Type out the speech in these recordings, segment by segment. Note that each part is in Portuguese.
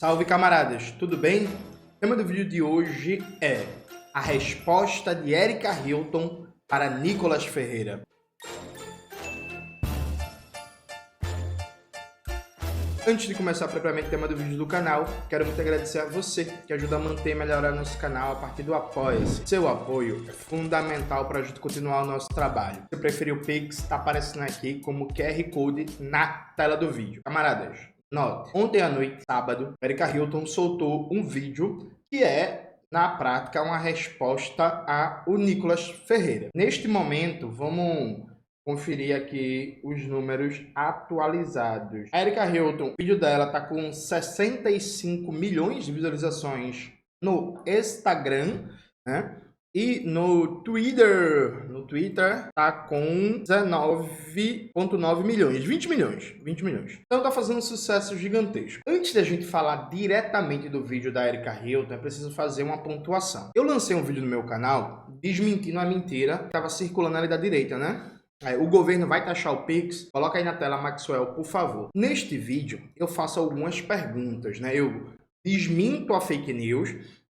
Salve, camaradas, tudo bem? O tema do vídeo de hoje é a resposta de Erika Hilton para Nicolas Ferreira. Antes de começar propriamente o tema do vídeo do canal, quero muito agradecer a você que ajuda a manter e melhorar nosso canal a partir do Apoia-se. Seu apoio é fundamental para a gente continuar o nosso trabalho. Se preferir o Pix, está aparecendo aqui como QR Code na tela do vídeo. Camaradas, note, ontem à noite, sábado, Erika Hilton soltou um vídeo que é, na prática, uma resposta ao Nicolas Ferreira. Neste momento, vamos conferir aqui os números atualizados. A Erika Hilton, o vídeo dela tá com 65 milhões de visualizações no Instagram, né? E no Twitter tá com 19,9 milhões, 20 milhões. Então tá fazendo um sucesso gigantesco. Antes da gente falar diretamente do vídeo da Erika Hilton, é preciso fazer uma pontuação. Eu lancei um vídeo no meu canal desmentindo a mentira que tava circulando ali da direita, né? O governo vai taxar o Pix. Coloca aí na tela, Maxwell, por favor. Neste vídeo, eu faço algumas perguntas, né? Eu desminto a fake news.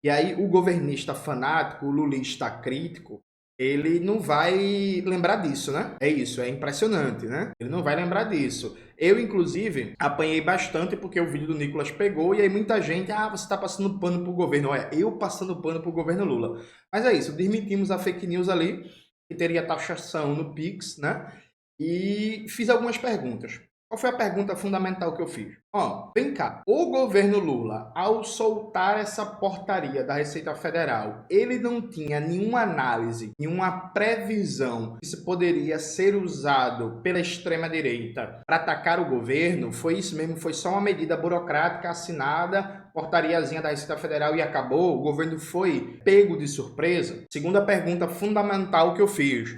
E aí o governista fanático, o lulista crítico, ele não vai lembrar disso, né? É isso, é impressionante, né? Ele não vai lembrar disso. Eu, inclusive, apanhei bastante porque o vídeo do Nicolas pegou e aí muita gente, você tá passando pano pro governo. Olha, eu passando pano pro governo Lula. Mas é isso, desmentimos a fake news ali, que teria taxação no Pix, né? E fiz algumas perguntas. Qual foi a pergunta fundamental que eu fiz? Vem cá, o governo Lula, ao soltar essa portaria da Receita Federal, ele não tinha nenhuma análise, nenhuma previsão que isso poderia ser usado pela extrema-direita para atacar o governo? Foi isso mesmo? Foi só uma medida burocrática assinada, portariazinha da Receita Federal e acabou? O governo foi pego de surpresa? Segunda pergunta fundamental que eu fiz.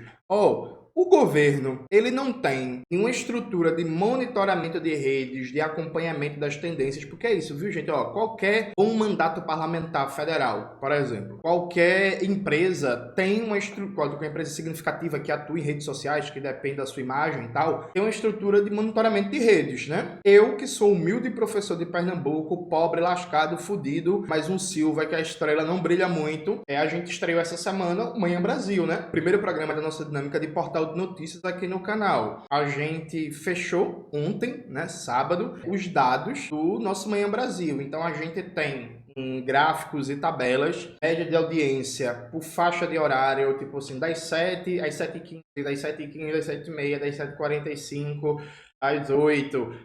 O governo, ele não tem nenhuma estrutura de monitoramento de redes, de acompanhamento das tendências, porque é isso, viu, gente? Qualquer bom mandato parlamentar federal, por exemplo, qualquer empresa tem uma estrutura, qualquer empresa significativa que atua em redes sociais, que depende da sua imagem e tal, tem uma estrutura de monitoramento de redes, né? Eu, que sou humilde professor de Pernambuco, pobre, lascado, fudido, mas um Silva que a estrela não brilha muito, a gente estreou essa semana o Manhã Brasil, né? Primeiro programa da nossa dinâmica de portal de notícias aqui no canal. A gente fechou ontem, né, sábado, os dados do nosso Manhã Brasil. Então a gente tem gráficos e tabelas, média de audiência por faixa de horário, tipo assim, das 7 às 7h15, das 7h15 às 7h30, das 7h45, às 8,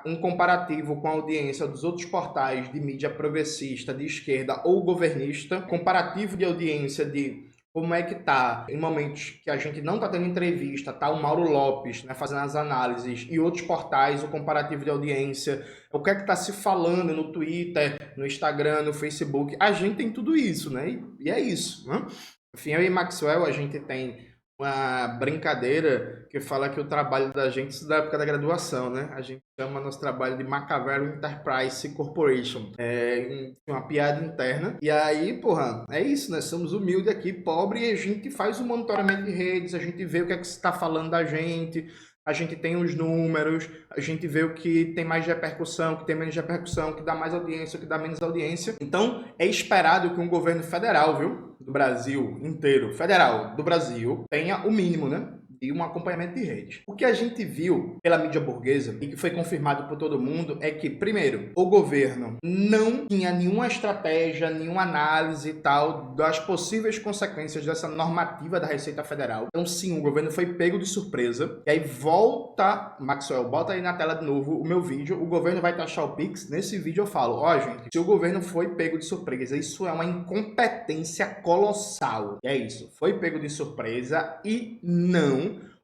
um comparativo com a audiência dos outros portais de mídia progressista, de esquerda ou governista, comparativo de audiência de como é que tá, em momentos que a gente não tá tendo entrevista, tá o Mauro Lopes, né, fazendo as análises, e outros portais, o comparativo de audiência, o que é que tá se falando no Twitter, no Instagram, no Facebook, a gente tem tudo isso, né, e é isso, né? Enfim, eu e Maxwell, a gente tem uma brincadeira que fala que o trabalho da gente, isso da época da graduação, né? A gente chama nosso trabalho de Machiavelli Enterprise Corporation. É uma piada interna. E aí, porra, é isso, né? Somos humildes aqui, pobre, e a gente faz o monitoramento de redes, a gente vê o que é que se está falando da gente, a gente tem os números, a gente vê o que tem mais repercussão, o que tem menos repercussão, o que dá mais audiência, o que dá menos audiência. Então, é esperado que um governo federal, viu, do Brasil inteiro, federal do Brasil, tenha o mínimo, né, de um acompanhamento de redes. O que a gente viu pela mídia burguesa e que foi confirmado por todo mundo é que, primeiro, o governo não tinha nenhuma estratégia, nenhuma análise e tal das possíveis consequências dessa normativa da Receita Federal. Então, sim, o governo foi pego de surpresa. E aí volta, Maxwell, bota aí na tela de novo o meu vídeo. O governo vai taxar o Pix. Nesse vídeo eu falo, gente, se o governo foi pego de surpresa, isso é uma incompetência colossal. E é isso, foi pego de surpresa e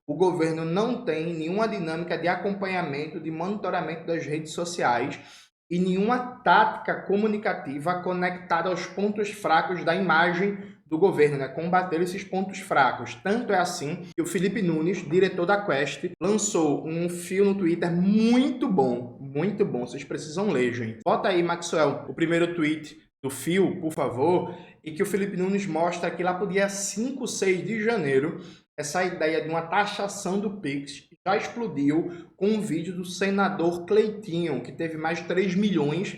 o governo não tem nenhuma dinâmica de acompanhamento, de monitoramento das redes sociais e nenhuma tática comunicativa conectada aos pontos fracos da imagem do governo, né? Combater esses pontos fracos. Tanto é assim que o Felipe Nunes, diretor da Quest, lançou um fio no Twitter muito bom, vocês precisam ler, gente. Bota aí, Maxwell, o primeiro tweet do fio, por favor, e que o Felipe Nunes mostra que lá pro dia 5, 6 de janeiro, essa ideia de uma taxação do Pix já explodiu com um vídeo do senador Cleitinho, que teve mais de 3 milhões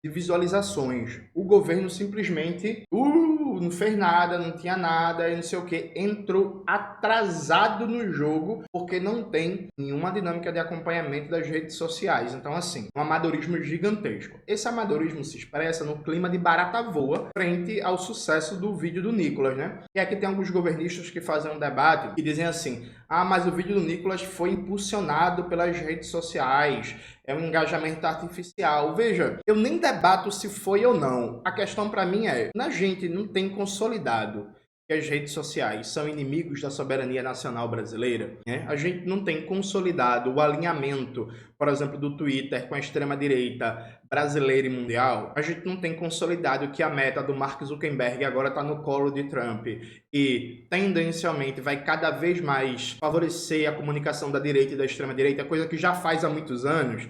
de visualizações. O governo simplesmente não fez nada, não tinha nada e não sei o que, entrou atrasado no jogo porque não tem nenhuma dinâmica de acompanhamento das redes sociais. Então, assim, um amadorismo gigantesco. Esse amadorismo se expressa no clima de barata voa frente ao sucesso do vídeo do Nicolas, né? E aqui tem alguns governistas que fazem um debate e dizem assim: ah, mas o vídeo do Nicolas foi impulsionado pelas redes sociais, é um engajamento artificial. Veja, eu nem debato se foi ou não. A questão para mim é, a gente não tem consolidado que as redes sociais são inimigos da soberania nacional brasileira, né? A gente não tem consolidado o alinhamento, por exemplo, do Twitter com a extrema-direita brasileira e mundial. A gente não tem consolidado que a meta do Mark Zuckerberg agora está no colo de Trump e, tendencialmente, vai cada vez mais favorecer a comunicação da direita e da extrema-direita, coisa que já faz há muitos anos.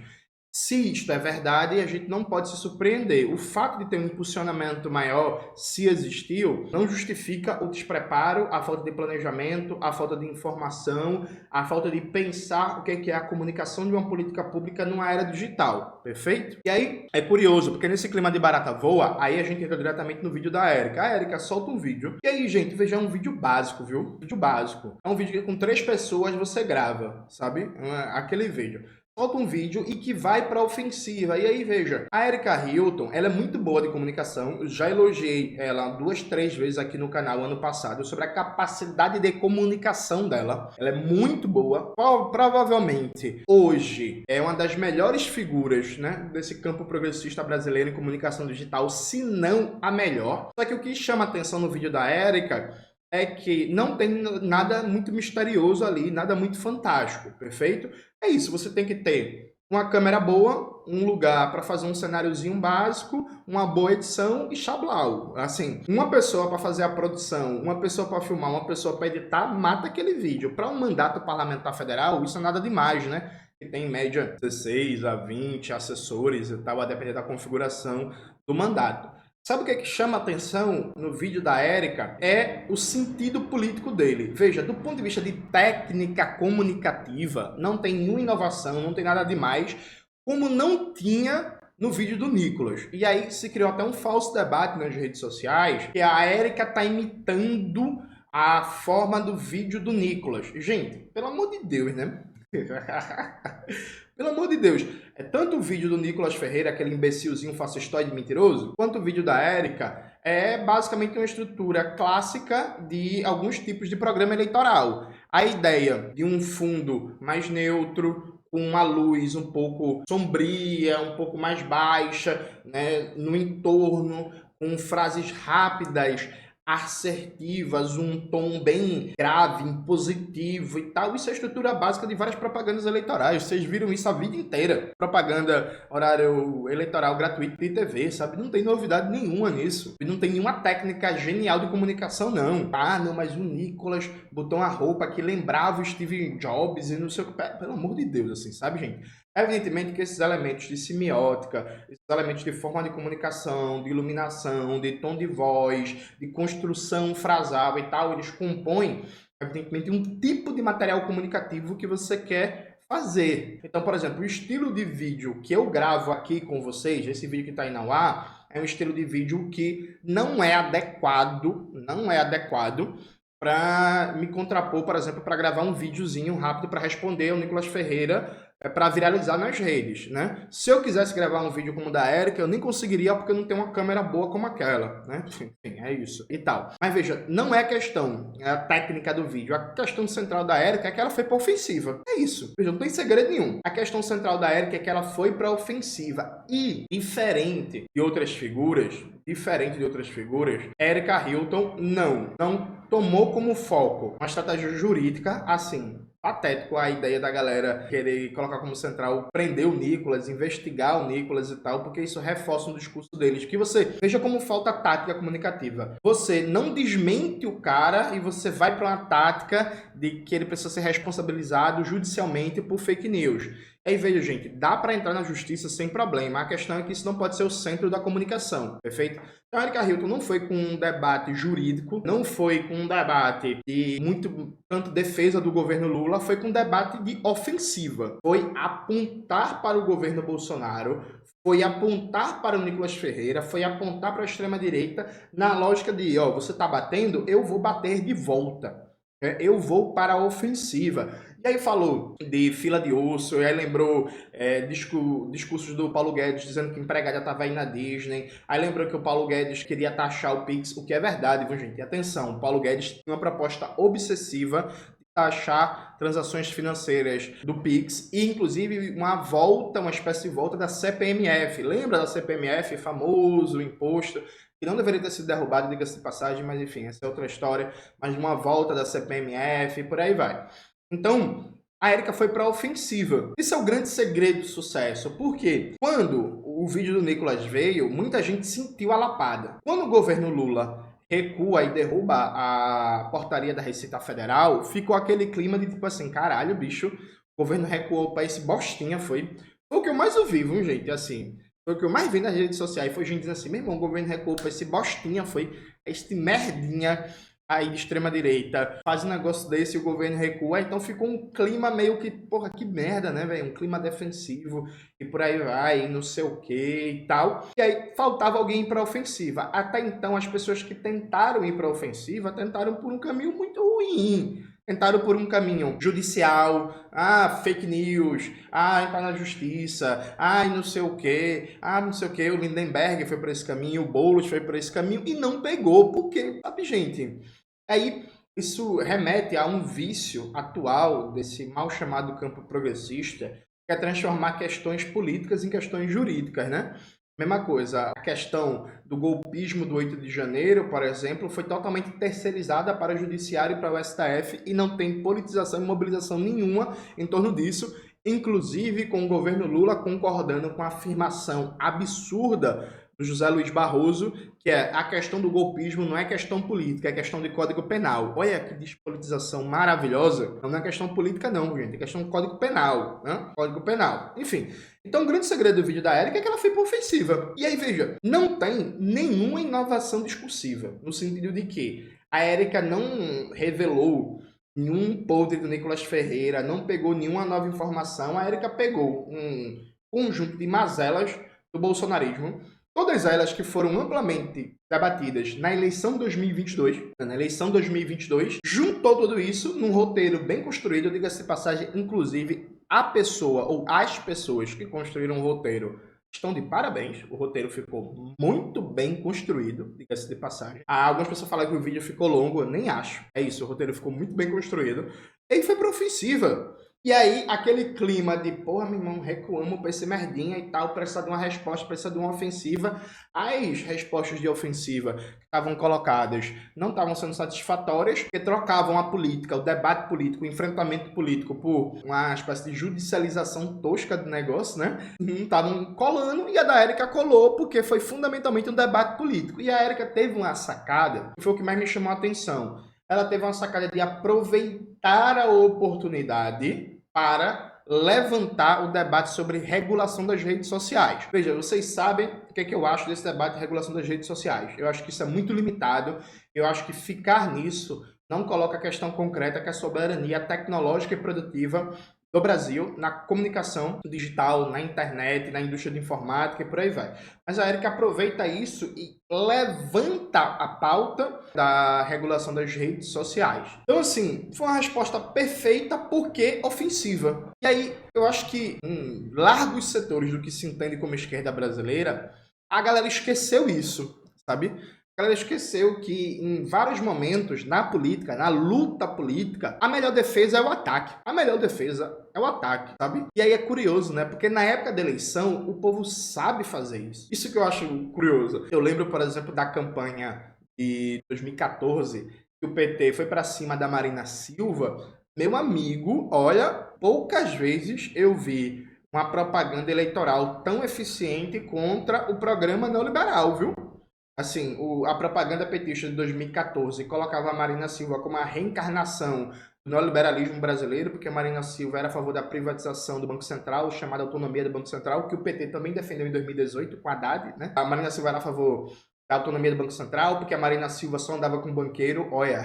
Se isto é verdade, a gente não pode se surpreender. O fato de ter um impulsionamento maior, se existiu, não justifica o despreparo, a falta de planejamento, a falta de informação, a falta de pensar o que é a comunicação de uma política pública numa era digital, perfeito? E aí, é curioso, porque nesse clima de barata voa, aí a gente entra diretamente no vídeo da Érica. A Érica solta um vídeo, e aí, gente, veja, é um vídeo básico, viu? Vídeo básico. É um vídeo que com 3 pessoas você grava, sabe? Aquele vídeo. Solta um vídeo e que vai para a ofensiva. E aí, veja, a Erika Hilton, ela é muito boa de comunicação. Eu já elogiei ela 2, 3 vezes aqui no canal ano passado sobre a capacidade de comunicação dela. Ela é muito boa. Provavelmente, hoje, é uma das melhores figuras, né, desse campo progressista brasileiro em comunicação digital, se não a melhor. Só que o que chama atenção no vídeo da Erika é que não tem nada muito misterioso ali, nada muito fantástico, perfeito? É isso, você tem que ter uma câmera boa, um lugar para fazer um cenáriozinho básico, uma boa edição e chablau. Assim, uma pessoa para fazer a produção, uma pessoa para filmar, uma pessoa para editar, mata aquele vídeo. Para um mandato parlamentar federal, isso é nada demais, né? Que tem em média 16 a 20 assessores e tal, a depender da configuração do mandato. Sabe o que chama atenção no vídeo da Érica? É o sentido político dele. Veja, do ponto de vista de técnica comunicativa, não tem nenhuma inovação, não tem nada demais, como não tinha no vídeo do Nicolas. E aí se criou até um falso debate nas redes sociais, que a Érica está imitando a forma do vídeo do Nicolas. Gente, pelo amor de Deus, né? Pelo amor de Deus, é tanto o vídeo do Nicolas Ferreira, aquele imbecilzinho fascistoide mentiroso, quanto o vídeo da Érica é basicamente uma estrutura clássica de alguns tipos de programa eleitoral. A ideia de um fundo mais neutro, com uma luz um pouco sombria, um pouco mais baixa, né, no entorno, com frases rápidas, assertivas, um tom bem grave, impositivo e tal. Isso é a estrutura básica de várias propagandas eleitorais. Vocês viram isso a vida inteira. Propaganda, horário eleitoral gratuito de TV, sabe? Não tem novidade nenhuma nisso. E não tem nenhuma técnica genial de comunicação, não. Ah, não, mas o Nicolas botou uma roupa que lembrava o Steve Jobs e não sei o que. Pelo amor de Deus, assim, sabe, gente? Evidentemente que esses elementos de semiótica, esses elementos de forma de comunicação, de iluminação, de tom de voz, de construção frasal e tal, eles compõem, evidentemente, um tipo de material comunicativo que você quer fazer. Então, por exemplo, o estilo de vídeo que eu gravo aqui com vocês, esse vídeo que está aí no ar, é um estilo de vídeo que não é adequado para me contrapor, por exemplo, para gravar um videozinho rápido para responder ao Nicolas Ferreira, para viralizar nas redes, né? Se eu quisesse gravar um vídeo como o da Érica, eu nem conseguiria porque eu não tenho uma câmera boa como aquela, né? Enfim, é isso e tal. Mas veja, não é a questão, é a técnica do vídeo. A questão central da Érica é que ela foi para ofensiva. É isso. Veja, não tem segredo nenhum. A questão central da Érica é que ela foi para ofensiva. E, diferente de outras figuras, Erika Hilton não tomou como foco uma estratégia jurídica assim. Patético a ideia da galera querer colocar como central prender o Nicolas, investigar o Nicolas e tal, porque isso reforça o discurso deles. Que você veja como falta tática comunicativa. Você não desmente o cara e você vai para uma tática de que ele precisa ser responsabilizado judicialmente por fake news. Aí veja, gente, dá para entrar na justiça sem problema. A questão é que isso não pode ser o centro da comunicação, perfeito? Então, a Erika Hilton não foi com um debate jurídico, não foi com um debate de tanto defesa do governo Lula, foi com um debate de ofensiva. Foi apontar para o governo Bolsonaro, foi apontar para o Nicolas Ferreira, foi apontar para a extrema-direita na lógica de, ó, você tá batendo, eu vou bater de volta. Eu vou para a ofensiva. E aí falou de fila de osso, e aí lembrou discursos do Paulo Guedes dizendo que empregada estava aí na Disney. Aí lembrou que o Paulo Guedes queria taxar o Pix, o que é verdade, viu, gente? E atenção, o Paulo Guedes tinha uma proposta obsessiva taxar transações financeiras do Pix e, inclusive, uma espécie de volta da CPMF. Lembra da CPMF, famoso imposto, que não deveria ter sido derrubado, diga-se de passagem, mas enfim, essa é outra história, mas uma volta da CPMF e por aí vai. Então, a Érica foi para a ofensiva. Isso é o grande segredo do sucesso, porque quando o vídeo do Nicolas veio, muita gente sentiu a lapada. Quando o governo Lula recua e derruba a portaria da Receita Federal, ficou aquele clima de tipo assim, caralho, bicho, o governo recuou para esse bostinha, foi o que eu mais ouvi, viu, gente, assim, foi o que eu mais vi nas redes sociais, foi gente dizendo assim, meu irmão, o governo recuou para esse bostinha, foi este merdinha aí de extrema direita, faz um negócio desse e o governo recua, então ficou um clima meio que, porra, que merda, né, velho, um clima defensivo e por aí vai, e não sei o que e tal. E aí faltava alguém ir para ofensiva. Até então as pessoas que tentaram ir para ofensiva tentaram por um caminho muito ruim. Tentaram por um caminho judicial, fake news, entrar na justiça, não sei o quê, não sei o quê. O Lindenberg foi por esse caminho, o Boulos foi por esse caminho e não pegou. Por quê? Sabe, gente? Aí isso remete a um vício atual desse mal chamado campo progressista, que é transformar questões políticas em questões jurídicas, né? Mesma coisa, a questão do golpismo do 8 de janeiro, por exemplo, foi totalmente terceirizada para o judiciário e para o STF e não tem politização e mobilização nenhuma em torno disso, inclusive com o governo Lula concordando com a afirmação absurda do José Luiz Barroso, que é a questão do golpismo não é questão política, é questão de Código Penal. Olha que despolitização maravilhosa. Não é questão política não, gente, é questão do Código Penal, né? Código Penal. Enfim, então o grande segredo do vídeo da Érica é que ela foi para ofensiva. E aí, veja, não tem nenhuma inovação discursiva, no sentido de que a Érica não revelou nenhum podre do Nicolas Ferreira, não pegou nenhuma nova informação, a Érica pegou um conjunto de mazelas do bolsonarismo, todas elas que foram amplamente debatidas na eleição 2022, juntou tudo isso num roteiro bem construído, diga-se de passagem, inclusive a pessoa ou as pessoas que construíram o roteiro estão de parabéns, o roteiro ficou muito bem construído, diga-se de passagem. Algumas pessoas falam que o vídeo ficou longo, eu nem acho. É isso, o roteiro ficou muito bem construído. E foi para ofensiva. E aí, aquele clima de, porra, meu irmão, recuamos pra esse merdinha e tal, precisa de uma resposta, precisa de uma ofensiva. As respostas de ofensiva que estavam colocadas não estavam sendo satisfatórias, porque trocavam a política, o debate político, o enfrentamento político por uma espécie de judicialização tosca do negócio, né? Não estavam colando, e a da Érica colou, porque foi fundamentalmente um debate político. E a Érica teve uma sacada, que foi o que mais me chamou a atenção. Ela teve uma sacada de aproveitar a oportunidade para levantar o debate sobre regulação das redes sociais. Veja, vocês sabem o que eu acho desse debate de regulação das redes sociais. Eu acho que isso é muito limitado. Eu acho que ficar nisso não coloca a questão concreta, que é a soberania tecnológica e produtiva do Brasil na comunicação digital, na internet, na indústria de informática e por aí vai. Mas a Érica aproveita isso e levanta a pauta da regulação das redes sociais. Então, assim, foi uma resposta perfeita porque ofensiva. E aí, eu acho que em largos setores do que se entende como esquerda brasileira, a galera esqueceu isso, sabe? A galera esqueceu que em vários momentos na política, na luta política, a melhor defesa é o ataque. A melhor defesa é o ataque, sabe? E aí é curioso, né? Porque na época da eleição, o povo sabe fazer isso. Isso que eu acho curioso. Eu lembro, por exemplo, da campanha de 2014, que o PT foi para cima da Marina Silva. Meu amigo, olha, poucas vezes eu vi uma propaganda eleitoral tão eficiente contra o programa neoliberal, viu? Assim, a propaganda petista de 2014 colocava a Marina Silva como a reencarnação do neoliberalismo brasileiro, porque a Marina Silva era a favor da privatização do Banco Central, chamada autonomia do Banco Central, que o PT também defendeu em 2018 com a Haddad, né? A Marina Silva era a favor da autonomia do Banco Central, porque a Marina Silva só andava com banqueiro. Olha,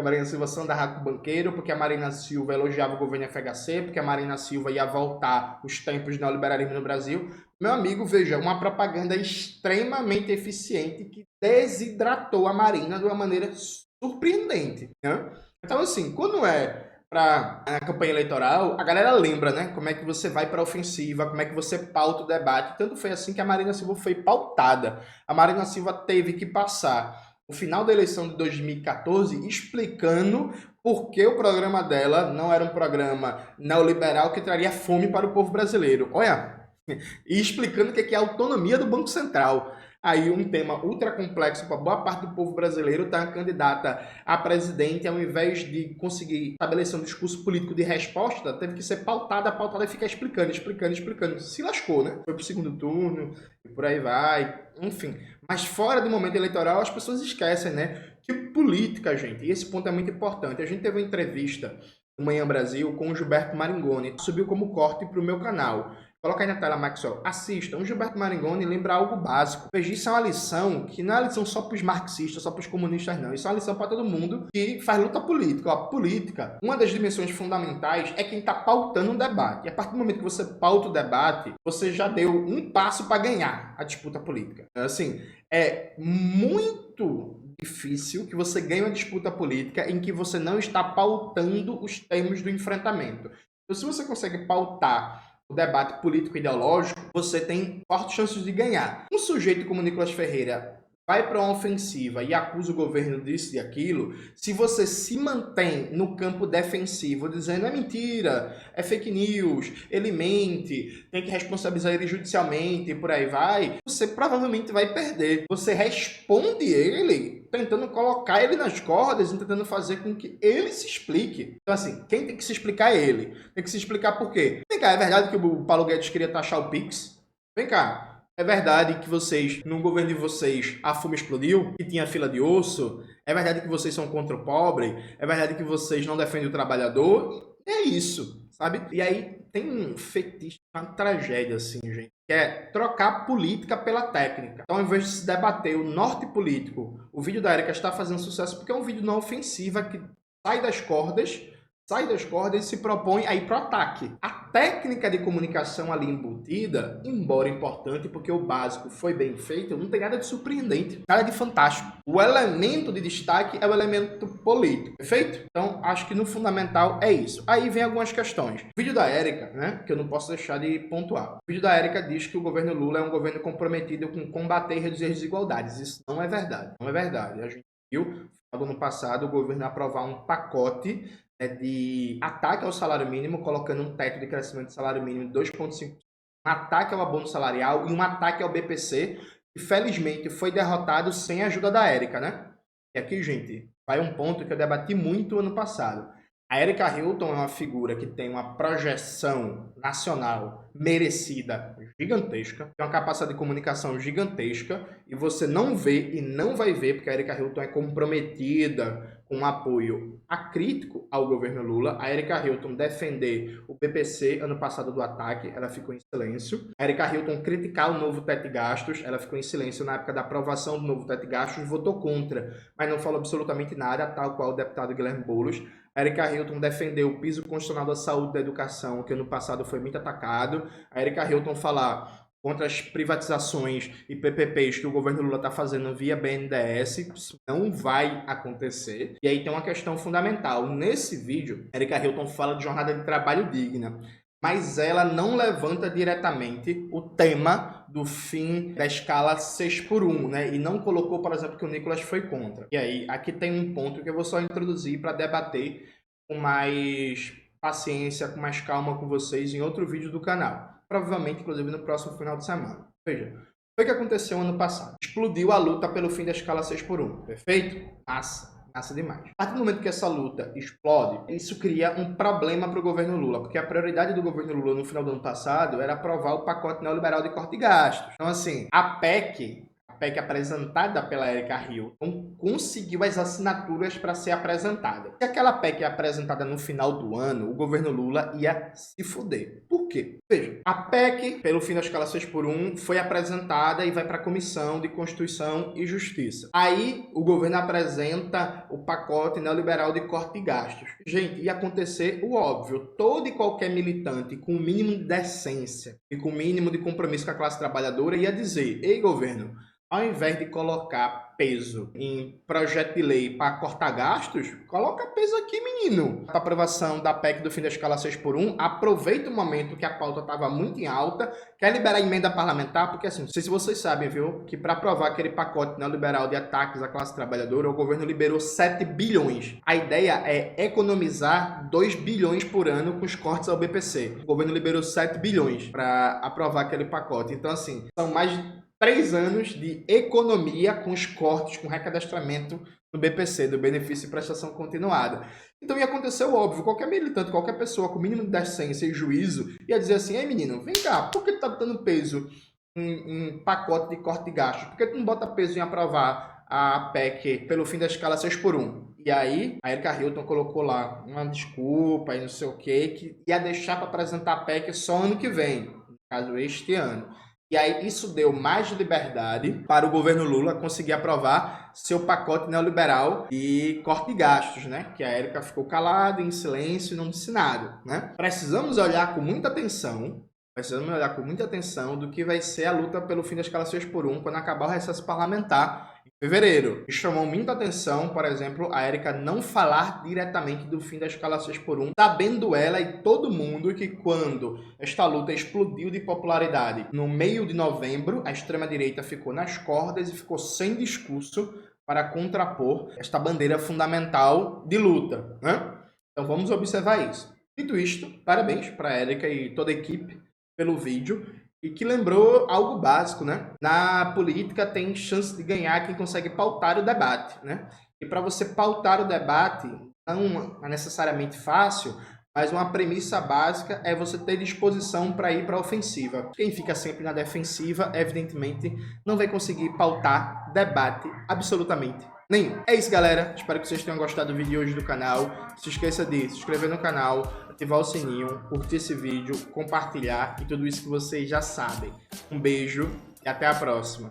a Marina Silva só andava com o banqueiro, porque a Marina Silva elogiava o governo FHC, porque a Marina Silva ia voltar os tempos de neoliberalismo no Brasil. Meu amigo, veja, uma propaganda extremamente eficiente que desidratou a Marina de uma maneira surpreendente, né? Então, assim, quando é para a campanha eleitoral, a galera lembra, né? Como é que você vai para a ofensiva, como é que você pauta o debate. Tanto foi assim que a Marina Silva foi pautada. A Marina Silva teve que passar o final da eleição de 2014 explicando por que o programa dela não era um programa neoliberal que traria fome para o povo brasileiro. Olha, e explicando o que é a autonomia do Banco Central. Aí um tema ultra complexo para boa parte do povo brasileiro, tá candidata a presidente, ao invés de conseguir estabelecer um discurso político de resposta, teve que ser pautada e ficar explicando. Se lascou, né? Foi pro segundo turno e por aí vai, enfim. Mas fora do momento eleitoral, as pessoas esquecem, né? Que política, gente, e esse ponto é muito importante. A gente teve uma entrevista no Manhã Brasil com o Gilberto Maringoni, subiu como corte pro meu canal. Coloca aí na tela, Maxwell. Assista. O Gilberto Maringoni lembra algo básico. Veja, isso é uma lição que não é uma lição só para os marxistas, só para os comunistas, não. Isso é uma lição para todo mundo que faz luta política. Ó, política, uma das dimensões fundamentais é quem está pautando um debate. E a partir do momento que você pauta o debate, você já deu um passo para ganhar a disputa política. Assim, é muito difícil que você ganhe uma disputa política em que você não está pautando os termos do enfrentamento. Então, se você consegue pautar o debate político-ideológico, você tem fortes chances de ganhar. Um sujeito como Nicolas Ferreira vai para uma ofensiva e acusa o governo disso e aquilo, se você se mantém no campo defensivo, dizendo é mentira, é fake news, ele mente, tem que responsabilizar ele judicialmente e por aí vai, você provavelmente vai perder. Você responde ele tentando colocar ele nas cordas e tentando fazer com que ele se explique. Então, assim, quem tem que se explicar é ele. Tem que se explicar por quê. Vem cá, é verdade que o Paulo Guedes queria taxar o Pix? Vem cá. É verdade que vocês, no governo de vocês, a fome explodiu? Que tinha fila de osso? É verdade que vocês são contra o pobre? É verdade que vocês não defendem o trabalhador? É isso, sabe? E aí tem um fetiche, uma tragédia, assim, gente, que é trocar política pela técnica. Então, ao invés de se debater o norte político, o vídeo da Erika está fazendo sucesso porque é um vídeo não ofensiva que sai das cordas e se propõe a ir para o ataque. A técnica de comunicação ali embutida, embora importante, porque o básico foi bem feito, não tem nada de surpreendente, nada de fantástico. O elemento de destaque é o elemento político, perfeito? Então, acho que no fundamental é isso. Aí vem algumas questões. O vídeo da Erika, né, que eu não posso deixar de pontuar. O vídeo da Erika diz que o governo Lula é um governo comprometido com combater e reduzir as desigualdades. Isso não é verdade. Não é verdade. A gente viu, no ano passado, o governo aprovar um pacote de ataque ao salário mínimo, colocando um teto de crescimento do salário mínimo de 2,5%, um ataque ao abono salarial e um ataque ao BPC, que felizmente foi derrotado sem a ajuda da Erika, né? E aqui, gente, vai um ponto que eu debati muito ano passado. A Erika Hilton é uma figura que tem uma projeção nacional merecida gigantesca, tem uma capacidade de comunicação gigantesca, e você não vê e não vai ver, porque a Erika Hilton é comprometida com um apoio acrítico ao governo Lula. A Erika Hilton defender o BPC ano passado do ataque, ela ficou em silêncio. A Erika Hilton criticar o novo teto de gastos, ela ficou em silêncio na época da aprovação do novo teto de gastos, votou contra, mas não falou absolutamente nada, tal qual o deputado Guilherme Boulos. A Erika Hilton defendeu o piso constitucional da saúde e da educação, que ano passado foi muito atacado. A Erika Hilton falar contra as privatizações e PPPs que o governo Lula está fazendo via BNDES, isso não vai acontecer. E aí tem uma questão fundamental. Nesse vídeo, a Erika Hilton fala de jornada de trabalho digna, mas ela não levanta diretamente o tema do fim da escala 6x1, né? E não colocou, por exemplo, que o Nicolas foi contra. E aí, aqui tem um ponto que eu vou só introduzir para debater com mais paciência, com mais calma com vocês em outro vídeo do canal. Provavelmente, inclusive, no próximo final de semana. Veja, foi o que aconteceu ano passado. Explodiu a luta pelo fim da escala 6x1, perfeito? Massa demais. A partir do momento que essa luta explode, isso cria um problema para o governo Lula, porque a prioridade do governo Lula no final do ano passado era aprovar o pacote neoliberal de corte de gastos. Então, assim, a PEC PEC apresentada pela Erika Hilton conseguiu as assinaturas para ser apresentada. Se aquela PEC é apresentada no final do ano, o governo Lula ia se fuder. Por quê? Veja, a PEC, pelo fim da escala 6x1, foi apresentada e vai para a Comissão de Constituição e Justiça. Aí o governo apresenta o pacote neoliberal de corte de gastos. Gente, ia acontecer o óbvio. Todo e qualquer militante com o mínimo de decência e com o mínimo de compromisso com a classe trabalhadora ia dizer: ei, governo, ao invés de colocar peso em projeto de lei para cortar gastos, coloca peso aqui, menino. Para aprovação da PEC do fim da escala 6x1, aproveita o momento que a pauta estava muito em alta, quer liberar emenda parlamentar, porque assim, não sei se vocês sabem, viu, que para aprovar aquele pacote neoliberal de ataques à classe trabalhadora, o governo liberou 7 bilhões. A ideia é economizar 2 bilhões por ano com os cortes ao BPC. O governo liberou 7 bilhões para aprovar aquele pacote. Então, assim, são mais de 3 anos de economia com os cortes, com recadastramento no BPC, do benefício de prestação continuada. Então ia acontecer o óbvio, qualquer militante, qualquer pessoa com mínimo de decência e juízo ia dizer assim: ei, menino, vem cá, por que tu tá botando peso em pacote de corte de gastos? Por que tu não bota peso em aprovar a PEC pelo fim da escala 6x1? E aí, a Erika Hilton colocou lá uma desculpa e não sei o que ia deixar para apresentar a PEC só ano que vem, no caso este ano. E aí isso deu mais liberdade para o governo Lula conseguir aprovar seu pacote neoliberal e corte de gastos, né? Que a Erika ficou calada, em silêncio e não disse nada, né? Precisamos olhar com muita atenção do que vai ser a luta pelo fim da escala 6x1 quando acabar o recesso parlamentar em fevereiro. E chamou muita atenção, por exemplo, a Erika não falar diretamente do fim da escala 6x1, sabendo ela e todo mundo que quando esta luta explodiu de popularidade no meio de novembro, a extrema-direita ficou nas cordas e ficou sem discurso para contrapor esta bandeira fundamental de luta, né? Então vamos observar isso. Dito isto, parabéns para a Erika e toda a equipe pelo vídeo, e que lembrou algo básico, né? Na política tem chance de ganhar quem consegue pautar o debate, né? E para você pautar o debate, não é necessariamente fácil, mas uma premissa básica é você ter disposição para ir para a ofensiva. Quem fica sempre na defensiva, evidentemente, não vai conseguir pautar debate absolutamente nenhum. É isso, galera. Espero que vocês tenham gostado do vídeo de hoje do canal. Não se esqueça de se inscrever no canal, ativar o sininho, curtir esse vídeo, compartilhar e tudo isso que vocês já sabem. Um beijo e até a próxima.